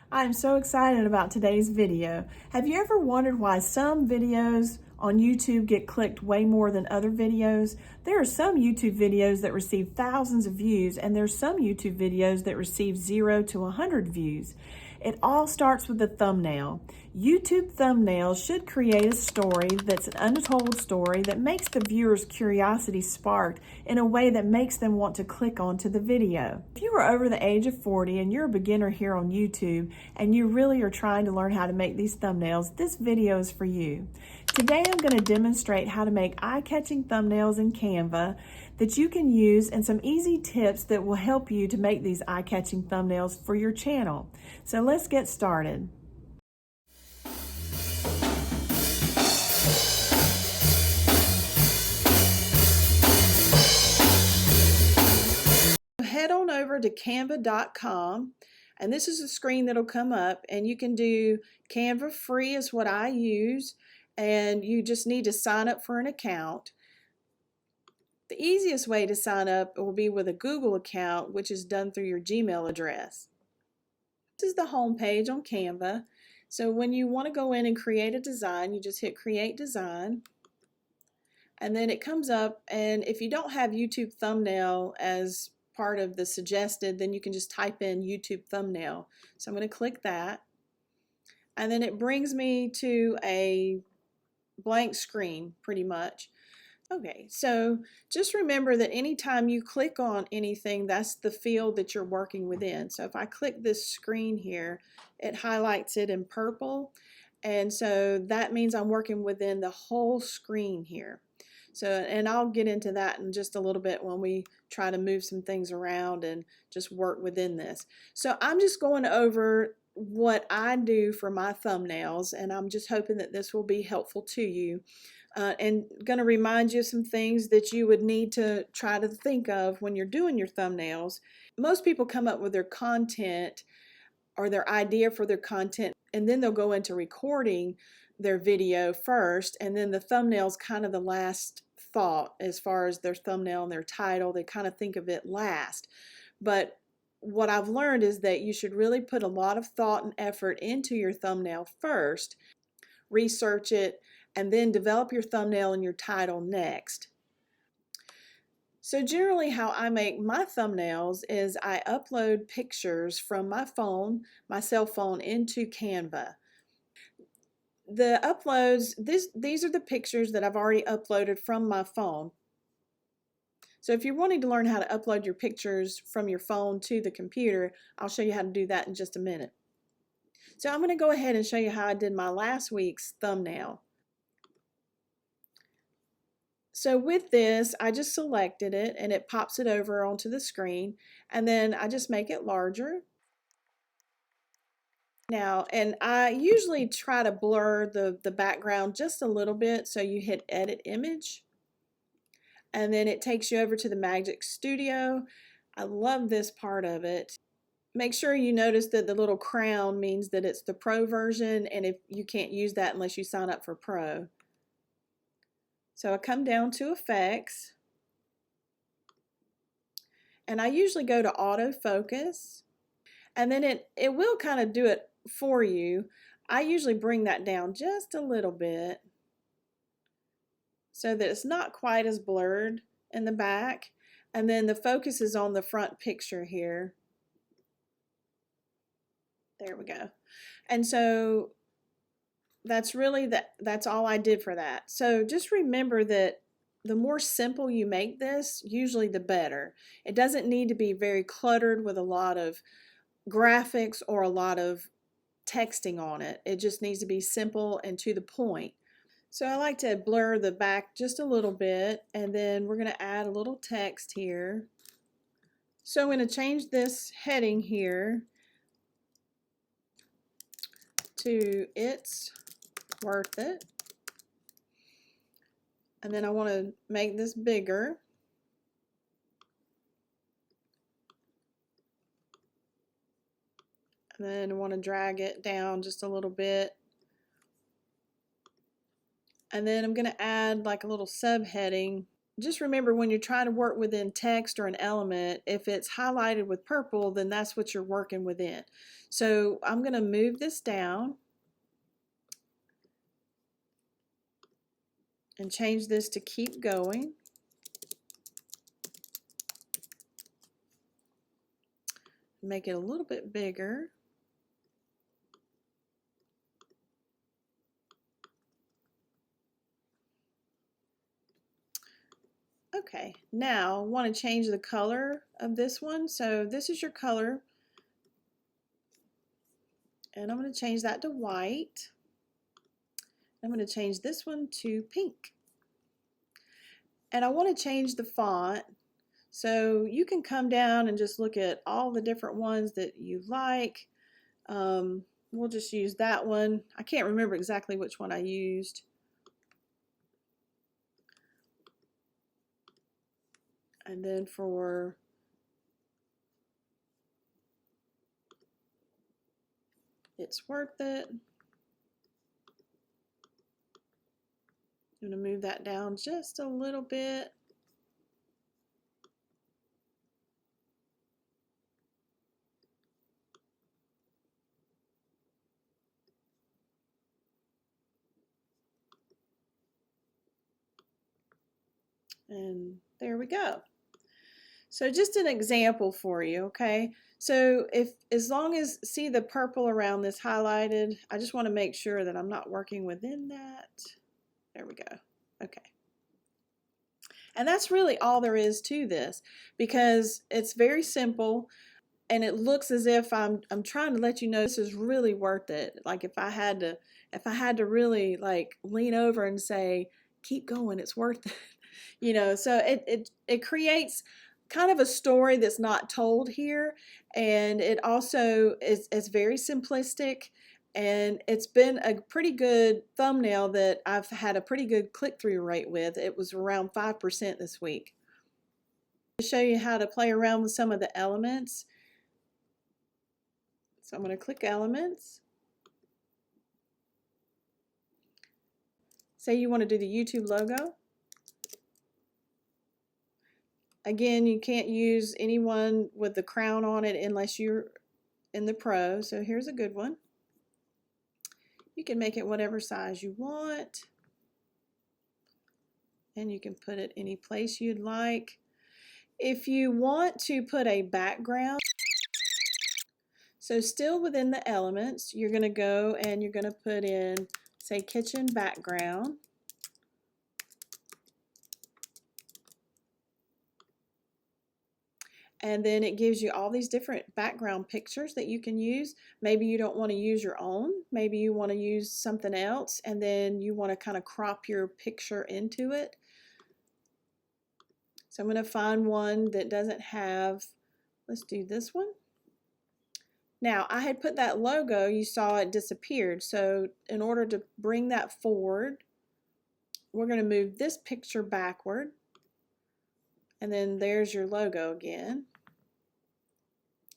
I'm so excited about today's video. Have you ever wondered why some videos on YouTube get clicked way more than other videos? There are some YouTube videos that receive thousands of views, and there's some YouTube videos that receive 0 to 100 views. It all starts with the thumbnail. YouTube thumbnails should create a story that's an untold story that makes the viewer's curiosity sparked in a way that makes them want to click onto the video. If you are over the age of 40 and you're a beginner here on YouTube and you really are trying to learn how to make these thumbnails, this video is for you. Today I'm going to demonstrate how to make eye-catching thumbnails in Canva that you can use and some easy tips that will help you to make these eye-catching thumbnails for your channel. So let's get started. Head on over to canva.com, and this is a screen that'll come up, and you can do Canva free is what I use, and you just need to sign up for an account. The easiest way to sign up will be with a Google account, which is done through your Gmail address. This is the home page on Canva. So when you want to go in and create a design, you just hit Create Design. And then it comes up, and if you don't have YouTube thumbnail as part of the suggested, then you can just type in YouTube thumbnail. So I'm going to click that. And then it brings me to a blank screen pretty much. Okay, so just remember that anytime you click on anything, that's the field that you're working within. So if I click this screen here, it highlights it in purple, and so that means I'm working within the whole screen here. So, and I'll get into that in just a little bit when we try to move some things around and just work within this. So I'm just going over what I do for my thumbnails, and I'm just hoping that this will be helpful to you. And going to remind you of some things that you would need to try to think of when you're doing your thumbnails. Most people come up with their content or their idea for their content, and then they'll go into recording their video first, and then the thumbnail's kind of the last thought as far as their thumbnail and their title. They kind of think of it last. But what I've learned is that you should really put a lot of thought and effort into your thumbnail first, research it, and then develop your thumbnail and your title next. So generally how I make my thumbnails is I upload pictures from my phone, my cell phone, into Canva. The uploads, these are the pictures that I've already uploaded from my phone. So if you're wanting to learn how to upload your pictures from your phone to the computer, I'll show you how to do that in just a minute. So I'm going to go ahead and show you how I did my last week's thumbnail. So with this, I just selected it and it pops it over onto the screen, and then I just make it larger. Now, and I usually try to blur the background just a little bit, so you hit Edit Image, and then it takes you over to the Magic Studio. I love this part of it. Make sure you notice that the little crown means that it's the Pro version, and if you can't use that unless you sign up for Pro. So I come down to Effects, and I usually go to Autofocus, and then it will kind of do it for you. I usually bring that down just a little bit so that it's not quite as blurred in the back, and then the focus is on the front picture here. There we go. And so that's really that's all I did for that. So just remember that the more simple you make this, usually the better. It doesn't need to be very cluttered with a lot of graphics or a lot of texting on it. It just needs to be simple and to the point. So I like to blur the back just a little bit, and then we're going to add a little text here. So I'm going to change this heading here to "It's worth it," and then I want to make this bigger. And then I want to drag it down just a little bit. And then I'm going to add like a little subheading just remember when you're trying to work within text or an element, if it's highlighted with purple, then that's what you're working within. So I'm going to move this down and change this to keep going. Make it a little bit bigger. Okay, now I want to change the color of this one. So this is your color. And I'm going to change that to white. I'm going to change this one to pink. And I want to change the font. So you can come down and just look at all the different ones that you like. We'll just use that one. I can't remember exactly which one I used. And then for It's Worth It, I'm going to move that down just a little bit. And there we go. So just an example for you, okay? So as long as, see the purple around this highlighted, I just want to make sure that I'm not working within that. There we go. Okay. And that's really all there is to this, because it's very simple and it looks as if I'm trying to let you know this is really worth it. Like if I had to really like lean over and say, keep going, it's worth it. You know, so it creates kind of a story that's not told here, and it also is very simplistic, and it's been a pretty good thumbnail that I've had a pretty good click-through rate with. It was around 5% this week. To show you how to play around with some of the elements, so I'm going to click Elements. Say you want to do the YouTube logo. Again, you can't use anyone with the crown on it unless you're in the Pro. So here's a good one. You can make it whatever size you want. And you can put it any place you'd like. If you want to put a background, so still within the elements, you're going to go and you're going to put in, say, kitchen background. And then it gives you all these different background pictures that you can use. Maybe you don't want to use your own. Maybe you want to use something else, and then you want to kind of crop your picture into it. So I'm going to find one that doesn't have, let's do this one. Now, I had put that logo, you saw it disappeared. So in order to bring that forward, we're going to move this picture backward. And then there's your logo again.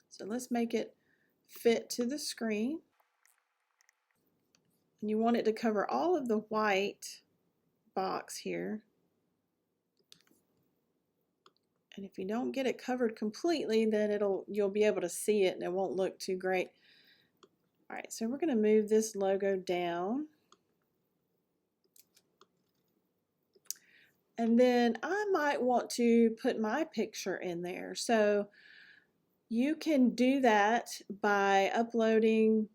So let's make it fit to the screen. And you want it to cover all of the white box here. And if you don't get it covered completely, then you'll be able to see it and it won't look too great. All right, so we're going to move this logo down. And then I might want to put my picture in there. So you can do that by uploading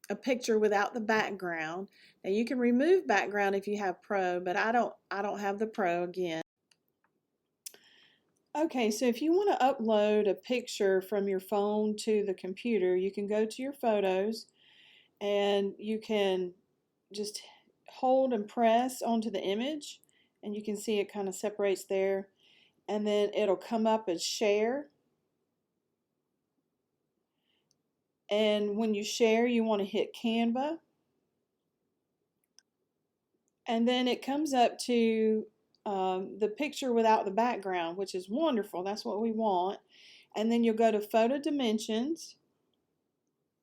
a picture without the background. Now you can remove background if you have Pro, but I don't have the Pro again. Okay, so if you want to upload a picture from your phone to the computer, you can go to your photos and you can just hold and press onto the image, and you can see it kind of separates there, and then it'll come up as share. And when you share, you want to hit Canva, and then it comes up to the picture without the background, which is wonderful. That's what we want. And then you'll go to Photo Dimensions,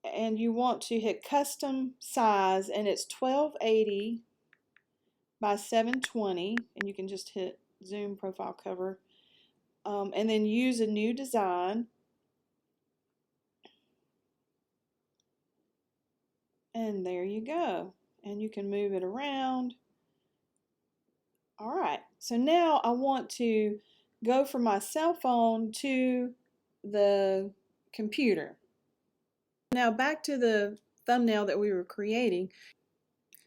and you want to hit Custom Size, and it's 1280 by 720, and you can just hit zoom profile cover, and then use a new design. And there you go. And you can move it around. All right, so now I want to go from my cell phone to the computer. Now back to the thumbnail that we were creating.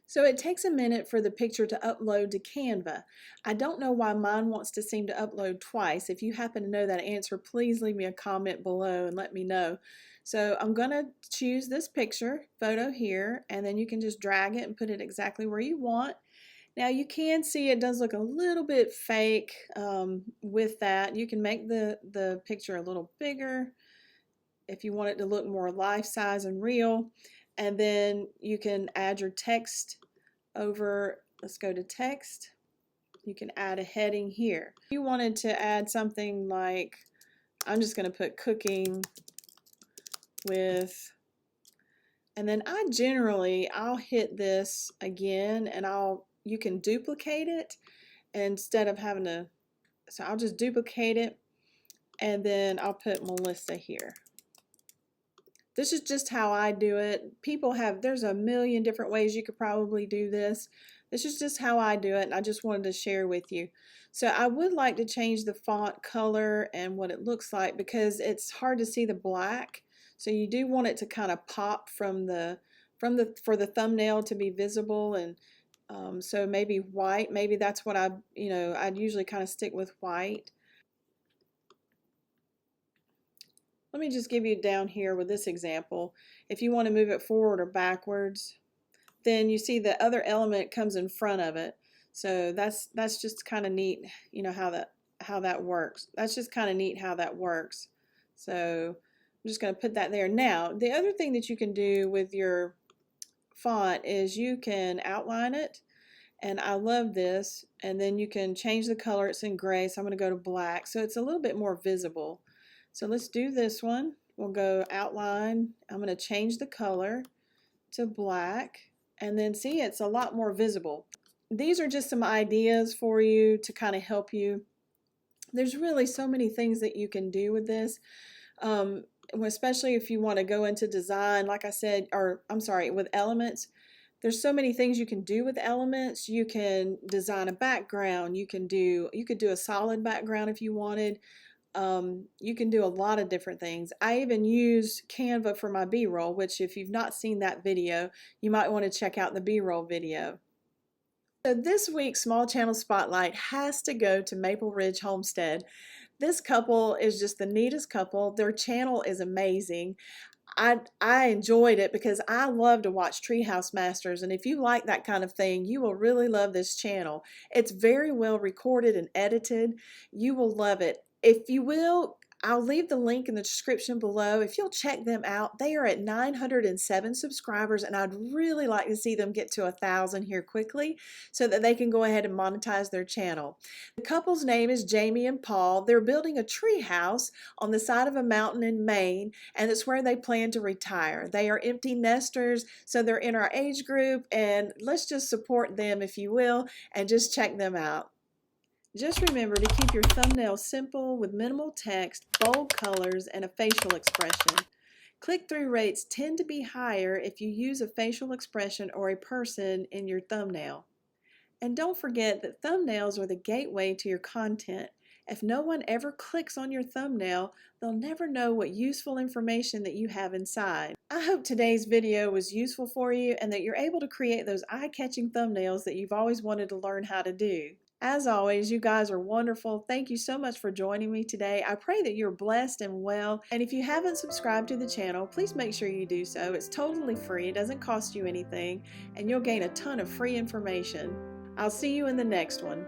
So it takes a minute for the picture to upload to Canva. I don't know why mine wants to seem to upload twice. If you happen to know that answer, please leave me a comment below and let me know. So I'm going to choose this photo here, and then you can just drag it and put it exactly where you want. Now you can see it does look a little bit fake with that. You can make the picture a little bigger if you want it to look more life-size and real. And then you can add your text over. Let's go to text. You can add a heading here. If you wanted to add something like, I'm just going to put cooking with, and then I'll hit this again, and you can duplicate it instead of having to, so I'll just duplicate it, and then I'll put Melissa here. This is just how I do it. There's a million different ways you could probably do this. This is just how I do it, and I just wanted to share with you. So I would like to change the font color and what it looks like, because it's hard to see the black. So you do want it to kind of pop for the thumbnail to be visible, and so maybe white. Maybe that's what I'd usually kind of stick with white. Let me just give you down here with this example. If you want to move it forward or backwards, then you see the other element comes in front of it. So that's just kind of neat, how that works. That's just kind of neat how that works. So I'm just going to put that there. Now, the other thing that you can do with your font is you can outline it, and I love this, and then you can change the color. It's in gray, so I'm going to go to black, so it's a little bit more visible. So let's do this one. We'll go outline. I'm going to change the color to black, and then see, it's a lot more visible. These are just some ideas for you to kind of help you. There's really so many things that you can do with this, especially if you want to go into design, like I said, with elements. There's so many things you can do with elements. You can design a background. You could do a solid background if you wanted. You can do a lot of different things. I even use Canva for my B-roll, which if you've not seen that video, you might want to check out the B-roll video. So this week's Small Channel Spotlight has to go to Maple Ridge Homestead. This couple is just the neatest couple. Their channel is amazing. I enjoyed it because I love to watch Treehouse Masters, and if you like that kind of thing, you will really love this channel. It's very well recorded and edited. You will love it. If you will, I'll leave the link in the description below. If you'll check them out, they are at 907 subscribers, and I'd really like to see them get to 1,000 here quickly so that they can go ahead and monetize their channel. The couple's name is Jamie and Paul. They're building a tree house on the side of a mountain in Maine, and it's where they plan to retire. They are empty nesters, so they're in our age group, and let's just support them, if you will, and just check them out. Just remember to keep your thumbnail simple with minimal text, bold colors, and a facial expression. Click-through rates tend to be higher if you use a facial expression or a person in your thumbnail. And don't forget that thumbnails are the gateway to your content. If no one ever clicks on your thumbnail, they'll never know what useful information that you have inside. I hope today's video was useful for you and that you're able to create those eye-catching thumbnails that you've always wanted to learn how to do. As always, you guys are wonderful. Thank you so much for joining me today. I pray that you're blessed and well. And if you haven't subscribed to the channel, please make sure you do so. It's totally free. It doesn't cost you anything, and you'll gain a ton of free information. I'll see you in the next one.